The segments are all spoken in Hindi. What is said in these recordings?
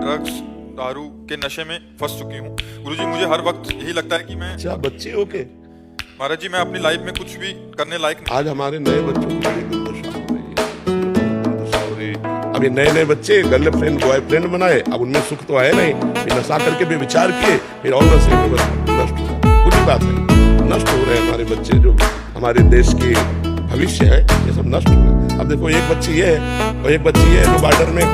ड्रग्स दारू के नशे में फंस चुकी हूँ। गुरुजी मुझे हर वक्त यही लगता है कि मैं अच्छा बच्चे हो के महाराज जी मैं अपनी लाइफ में कुछ भी करने लायक नहीं। आज हमारे नए बच्चों की बड़ी दुर्दशा हो रही है, दुर्दशा हो रही है। अब ये नए बच्चे गर्लफ्रेंड बॉयफ्रेंड बनाए, अब उनमें सुख तो है नहीं, फिर नशा करके बेविचार किए, फिर और नशे में नष्ट हो। बुरी बात है, नष्ट हो रहे हैं हमारे बच्चे, जो हमारे देश की भविष्य है, ये सब नष्ट हो रहे हैं। अब देखो एक बच्ची ये है और एक बच्ची ये जो बॉर्डर में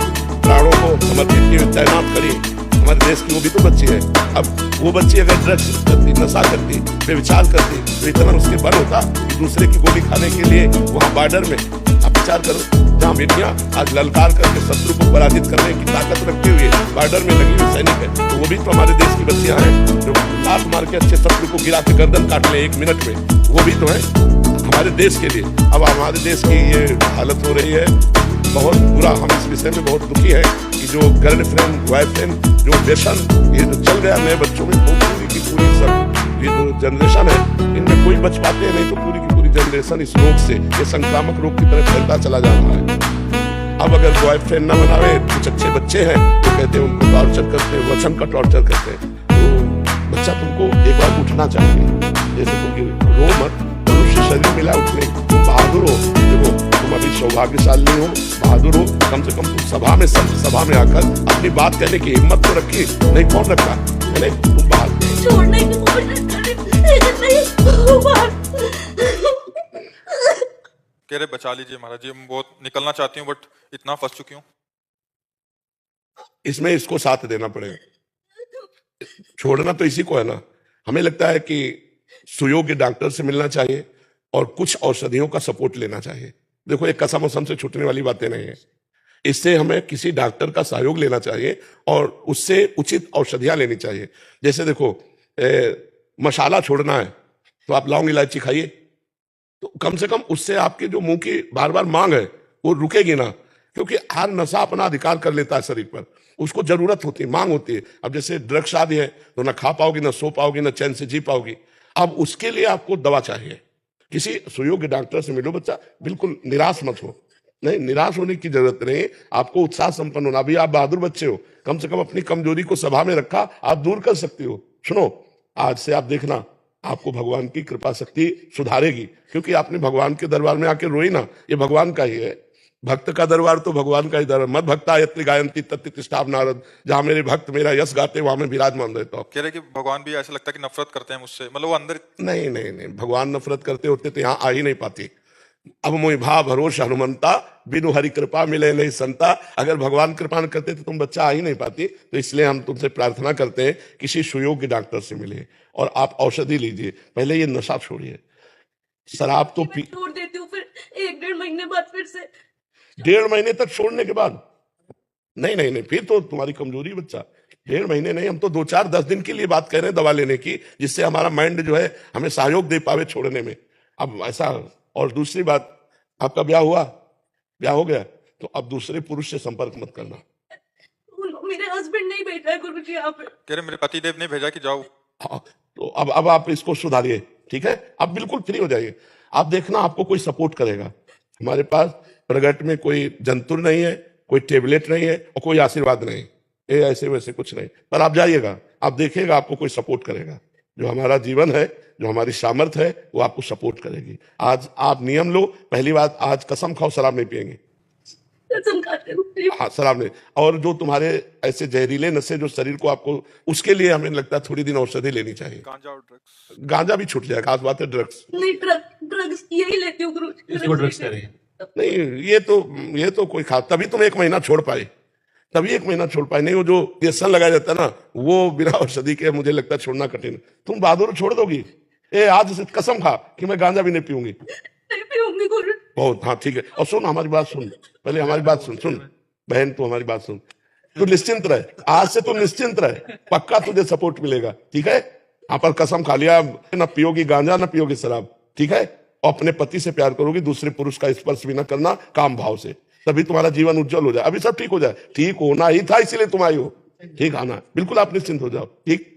प्राणों को समर्पित किए तैनात करी हमारे देश की, वो भी तो बच्ची है। अब वो बच्ची अगर ड्रग्स करती, नशा करती, बेविचार करती, तो इतना उसके बल होता कि दूसरे की गोली खाने के लिए वहाँ बॉर्डर में, आप विचार करो, जहाँ बेटियां आज ललकार करके शत्रु को पराजित करने की ताकत रखते हुए बॉर्डर में लगी हुई सैनिक है, तो वो भी तो हमारे देश की बच्चियां हैं जो लात मार के अच्छे शत्रु को गिरा के गर्दन काट ले 1 मिनट में, वो भी तो है हमारे देश के लिए। अब हमारे देश की ये हालत हो रही है बहुत बुरा। हम इस विषय में बहुत दुखी है कि जो गर्लफ्रेंड बॉयफ्रेंड जो व्यसन ये जो चल गया नए बच्चों में, पूरी की पूरी सब ये जो जनरेशन है इनमें कोई बच पाते नहीं, तो पूरी की पूरी जनरेशन इस रोग से, ये संक्रामक रोग की तरफ फैलता चला जा रहा है। अब अगर बॉयफ्रेंड न बनावे, कुछ अच्छे बच्चे हैं तो कहते हैं उनको टॉर्चर करते हैं, वचन का टॉर्चर करते हैं, तो बच्चा तुमको एक बार उठना चाहिए, जैसे तुम रो मत, मनुष्य शरीर मिला उठने, तुम बहादुर हो, देखो तुम अभी सौभाग्यशाली हो, बहादुर हो, कम से कम तुम सभा में, संत सभा में आकर अपनी बात कहने की हिम्मत तो रखी, नहीं कौन रखा है, नहीं तुम बहादुर छोड़ने की कोशिश लेकिन नहीं हो पा। कह रहे बचा लीजिए महाराज जी, मैं बहुत निकलना चाहती हूँ बट इतना फंस चुकी हूँ। इसमें इसको साथ देना पड़ेगा, छोड़ना तो इसी को है ना। हमें लगता है कि सुयोग्य डॉक्टर से मिलना चाहिए और कुछ औषधियों का सपोर्ट लेना चाहिए। देखो एक कसम वसम से छूटने वाली बातें नहीं है, इससे हमें किसी डॉक्टर का सहयोग लेना चाहिए और उससे उचित औषधियां लेनी चाहिए। जैसे देखो मसाला छोड़ना है तो आप लौंग इलायची खाइए, तो कम से कम उससे आपके जो मुंह की बार बार मांग है वो रुकेगी ना, क्योंकि हर नशा अपना अधिकार कर लेता है शरीर पर, उसको जरूरत होती है, मांग होती है। अब जैसे ड्रग्स आदि है तो ना खा पाओगी, ना सो पाओगी, ना चैन से जी पाओगी। अब उसके लिए आपको दवा चाहिए, किसी सुयोग्य डॉक्टर से मिलो। बच्चा बिल्कुल निराश मत हो, नहीं निराश होने की जरूरत नहीं, आपको उत्साह संपन्न होना। अभी आप बहादुर बच्चे हो, कम से कम अपनी कमजोरी को सभा में रखा, आप दूर कर सकती हो। सुनो, आज से आप देखना आपको भगवान की कृपा शक्ति सुधारेगी, क्योंकि आपने भगवान के दरबार में आके रोई ना, ये भगवान का ही है। भक्त का दरबार तो भगवान का ही दरबार। मत भक्ता यत्र गायंती तत्ति तिष्ठाव नारद, जहां मेरे भक्त मेरा यश गाते वहां मैं विराजमान रहता हूँ। कह रहे कि भगवान भी ऐसा लगता है कि नफरत करते हैं मुझसे, मतलब वो अंदर नहीं नहीं नहीं, भगवान नफरत करते होते तो यहाँ आ ही नहीं पाती। अब मोहि भा भरोस हनुमंता, बिनु हरि कृपा मिले नहीं संता। अगर भगवान कृपा न करते तो तुम बच्चा आ ही नहीं पाती। तो इसलिए हम तुमसे प्रार्थना करते हैं किसी सुयोग्य डॉक्टर से मिले और आप औषधि लीजिए। पहले ये नशा छोड़िए, शराब तो पी, छोड़ देती हूँ, फिर 1-1.5 महीने बाद फिर से 1.5 महीने तक छोड़ने के बाद नहीं नहीं नहीं, फिर तो तुम्हारी कमजोरी बच्चा। 1.5 महीने नहीं, हम तो 2-4-10 दिन के लिए बात कर रहे हैं दवा लेने की, जिससे हमारा माइंड जो है हमें सहयोग दे पावे छोड़ने में। अब ऐसा, और दूसरी बात, आपका ब्याह हुआ, ब्याह हो गया तो अब दूसरे पुरुष से संपर्क मत करना। मेरे हस्बैंड नहीं भेजा है गुरु जी यहाँ पे। कह रहे मेरे पतिदेव ने भेजा कि जाओ। हाँ, तो अब आप इसको सुधारिए, ठीक है, आप बिल्कुल फ्री हो जाइए। आप देखना आपको कोई सपोर्ट करेगा। हमारे पास प्रगट में कोई जंतुर नहीं है, कोई टेबलेट नहीं है और कोई आशीर्वाद नहीं, ये ऐसे वैसे कुछ नहीं, पर आप जाइएगा, आप देखिएगा आपको कोई सपोर्ट करेगा। जो हमारा जीवन है, जो हमारी सामर्थ्य है, वो आपको सपोर्ट करेगी। आज आप नियम लो, पहली बात, आज कसम खाओ शराब नहीं पिएंगे। कसम खाते हैं। हाँ, शराब नहीं। और जो तुम्हारे ऐसे जहरीले नशे जो शरीर को आपको, उसके लिए हमें लगता है थोड़ी दिन औषधि लेनी चाहिए। गांजा और ड्रग्स, गांजा भी छूट जाएगा, खास बात है ड्रग्स नहीं, ड्रग्स यही लेती हूँ गुरु जी। इसको ड्रग्स कह रही है। नहीं, ये तो कोई खा, तभी तुम 1 महीना छोड़ पाए, तभी 1 महीना छोड़ पाए। नहीं वो जो व्यसन लगाया जाता है ना, वो बिना औषधि के मुझे लगता है छोड़ना कठिन। तुम बहादुर छोड़ दोगी, आज से कसम खा कि मैं गांजा भी नहीं पीऊंगी। नहीं पीऊंगी गुरु। बहुत, हाँ ठीक है। और सुन हमारी बात सुन, पहले हमारी बात सुन बहन, तो हमारी बात सुन, तू निश्चिंत रहे, आज से तू निश्चिंत रहे, पक्का तुझे सपोर्ट मिलेगा, ठीक है। यहाँ पर कसम खा लिया, ना पियोगी गांजा ना पियोगी शराब, ठीक है। और अपने पति से प्यार करोगी, दूसरे पुरुष का स्पर्श भी ना करना, काम भाव से, तभी तुम्हारा जीवन उज्जवल हो जाए। अभी सब ठीक हो जाए, ठीक होना ही था इसीलिए तुम आई हो, ठीक आना, बिल्कुल आप निश्चिंत हो जाओ, ठीक।